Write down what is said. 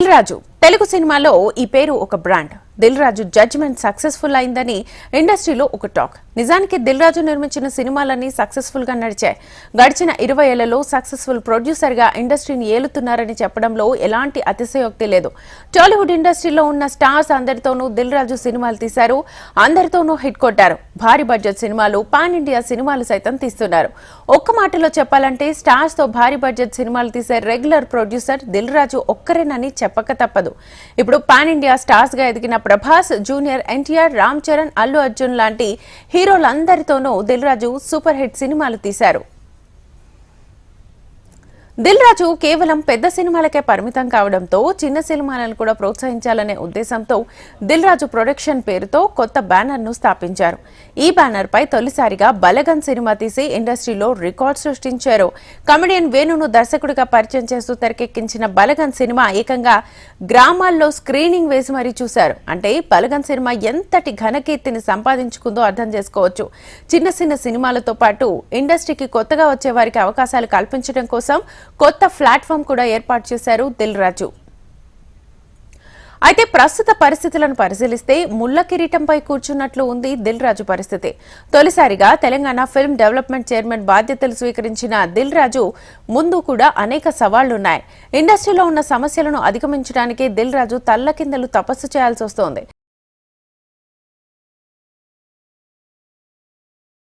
దిల్ రాజు తెలుగు సినిమాలో ఈ పేరు ఒక brand. Dil Raju judgement successful అయిందని ఇండస్ట్రీలో ఒక టాక్. నిజానికి దిల్ రాజు నిర్మించిన సినిమాలన్నీ సక్సెస్ఫుల్ గా నడిచాయి. గడిచిన 20 ఏళ్లలో సక్సెస్ఫుల్ ప్రొడ్యూసర్ గా ఇండస్ట్రీని ఏలుతున్నారని చెప్పడంలో ఎలాంటి అతిశయోక్తి లేదు. టాలీవుడ్ ఇండస్ట్రీలో ఉన్న స్టార్స్ అందరితోనూ దిల్ రాజు సినిమాలు తీశారు, అందరితోనూ హిట్ కొట్టారు. భారీ బడ్జెట్ సినిమాలు, పాన్ ఇండియా సినిమాలు సైతం తీస్తున్నారు. ఒక్క మాటలో చెప్పాలంటే స్టార్స్ తో భారీ బడ్జెట్ సినిమాలు తీసే రెగ్యులర్ ప్రొడ్యూసర్ దిల్ రాజు ఒక్కరేనని చెప్పక తప్పదు. ఇప్పుడు పాన్ ఇండియా స్టార్స్ గా ఎదిగిన ప్రభాస్, జూనియర్ ఎన్టీఆర్, రామ్ చరణ్, అల్లు అర్జున్ లాంటి హీరోలందరితోనూ దిల్ రాజు సూపర్ హిట్ సినిమాలు తీశారు. దిల్ రాజు కేవలం పెద్ద సినిమాలకే పరిమితం కావడంతో చిన్న సినిమాలను కూడా ప్రోత్సహించాలనే ఉద్దేశంతో దిల్ రాజు ప్రొడక్షన్ పేరుతో కొత్త బ్యానర్ ను స్థాపించారు. ఈ బ్యానర్ పై తొలిసారిగా బలగన్ సినిమా తీసి ఇండస్ట్రీలో రికార్డ్ సృష్టించారు. కమెడియన్ వేణును దర్శకుడిగా పరిచయం చేస్తూ తెరకెక్కించిన బలగన్ సినిమా ఏకంగా గ్రామాల్లో స్క్రీనింగ్ వేసి మరీ చూశారు. అంటే బలగన్ సినిమా ఎంతటి ఘనకీర్తిని సంపాదించుకుందో అర్థం చేసుకోవచ్చు. చిన్న చిన్న సినిమాలతో పాటు ఇండస్ట్రీకి కొత్తగా వచ్చే వారికి అవకాశాలు కల్పించడం కోసం కొత్త ప్లాట్ఫామ్ కూడా ఏర్పాటు చేశారు దిల్ రాజు. అయితే ప్రస్తుత పరిస్థితులను పరిశీలిస్తే ముళ్ల కిరీటంపై కూర్చున్నట్లు ఉంది దిల్ రాజు పరిస్థితి. తొలిసారిగా తెలంగాణ ఫిల్మ్ డెవలప్మెంట్ చైర్మన్ బాధ్యతలు స్వీకరించిన దిల్ రాజు ముందు కూడా అనేక సవాళ్లున్నాయి. ఇండస్ట్రీలో ఉన్న సమస్యలను అధిగమించడానికి దిల్ రాజు తల్లకిందలు తపస్సు చేయాల్సి వస్తోంది.